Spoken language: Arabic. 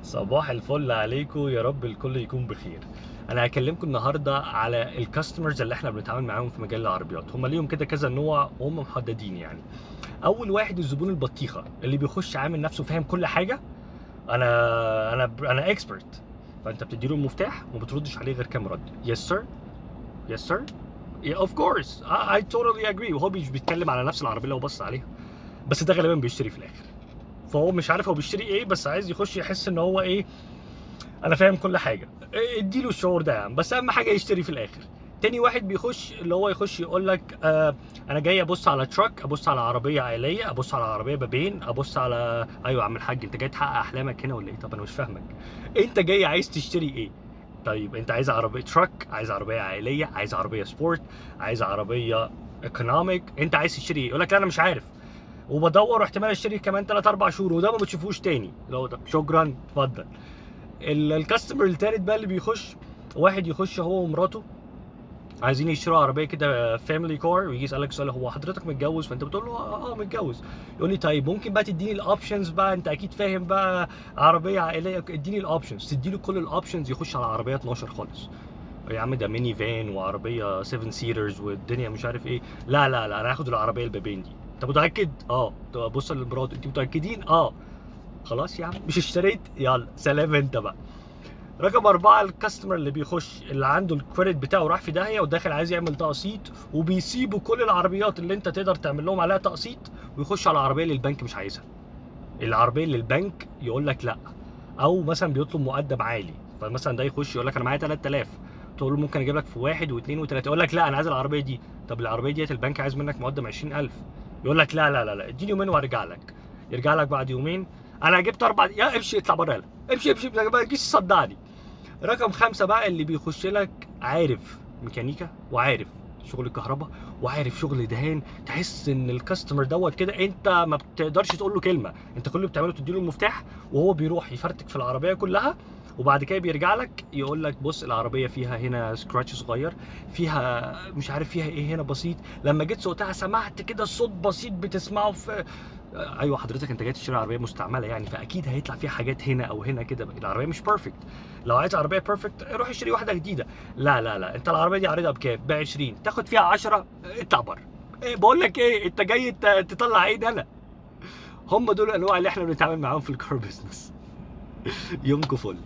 صباح الفل عليكم، يا رب الكل يكون بخير. انا هكلمكم النهارده على الكاستمرز اللي احنا بنتعامل معاهم في مجال العربيات. هم ليهم كده كذا نوع وهم محددين يعني. اول واحد الزبون البطيخه اللي بيخش عامل نفسه فاهم كل حاجه. انا اكسبرت. فانت بتديله المفتاح وما بتردش عليه غير كام رد: يس سير، يس سير، اوف كورس، اي توتالي اجري. وهو مش بيتكلم على نفس العربيه اللي هو بص عليها، بس ده غالبا بيشتري في الاخر. فهو مش عارف هو بيشتري ايه، بس عايز يخش يحس ان هو ايه، انا فاهم كل حاجه. اديله الشعور ده يا عم، بس اهم حاجه يشتري في الاخر. تاني واحد بيخش اللي هو يخش يقول لك انا جاي ابص على تراك، ابص على عربيه عائليه، ابص على عربيه بابين، ابص على ايوه يا عم الحاج، انت جاي تحقق احلامك هنا ولا ايه؟ طب انا مش فاهمك، انت جاي عايز تشتري ايه؟ طيب انت عايز عربيه تراك، عايز عربيه عائليه، عايز عربيه سبورت، عايز عربيه ايكونوميك، انت عايز تشتري ايه؟ يقول لك لا انا مش عارف، وبدور واحتمال اشتري كمان 3 4 شهور، وده ما بتشوفوش تاني. لو ده شكرا اتفضل. الكاستمر التالت بقى اللي بيخش، واحد يخش هو ومراته عايزين يشتروا عربيه كده فاميلي كار، ويجي يسالك سؤال: هو حضرتك متجوز؟ فانت بتقول له متجوز. يقول لي طيب ممكن بقى تديني الاوبشنز بقى، انت اكيد فاهم بقى عربيه عائليه، اديني الاوبشنز. تدي له كل الاوبشنز، يخش على عربيه 12 خالص. يا عم ده ميني فان وعربيه 7 سيترز والدنيا مش عارف ايه. لا لا لا، انا هاخد العربيه البابين دي. انت متاكد؟ طب بص لمراته: انت متاكدين؟ خلاص يا عم مش اشتريت، يلا سلام انت بقى. رقم 4 الكاستمر اللي بيخش، اللي عنده الكريدت بتاعه راح في داهيه وداخل عايز يعمل تقسيط، وبيسيبوا كل العربيات اللي انت تقدر تعمل لهم عليها تقسيط ويخش على العربيه اللي البنك مش عايزها. العربيه اللي البنك يقول لك لا، او مثلا بيطلب مقدم عالي. فمثلا ده يخش يقول لك انا معايا 3000، تقول له ممكن اجيب لك في واحد واثنين وثلاثه، يقول لك لا انا عايز العربيه دي. طب العربيه ديت البنك عايز منك مقدم 20000، يقول لك لا لا لا لا، اديني يومين وارجع لك. يرجع لك بعد يومين: انا جبت 4، يا امشي اطلع بره، يلا امشي امشي ما تجيش تصدعني. رقم 5 بقى اللي بيخش لك عارف ميكانيكا، وعارف شغل الكهرباء، وعارف شغل دهان. تحس ان الكاستمر دوت كده انت ما بتقدرش تقول له كلمه، انت كل اللي بتعمله تديله المفتاح وهو بيروح يفرتك في العربيه كلها، وبعد كده بيرجع لك يقول لك بص العربيه فيها هنا سكراتش صغير، فيها مش عارف فيها ايه هنا بسيط، لما جيت سوقتها سمعت كده صوت بسيط بتسمعه في ايوه حضرتك انت جاي تشتري عربيه مستعمله يعني، فاكيد هيطلع فيها حاجات هنا او هنا كده، العربيه مش بيرفكت. لو عايز عربيه بيرفكت روح اشتري واحده جديده. لا لا لا، انت العربيه دي عارضها بكام؟ ب 20، تاخد فيها 10، اطلع بره. إيه بقول لك ايه، انت جاي تطلع عين انا؟ هم دول الانواع اللي احنا بنتعامل معاهم في الكار بزنس. يومكم فل.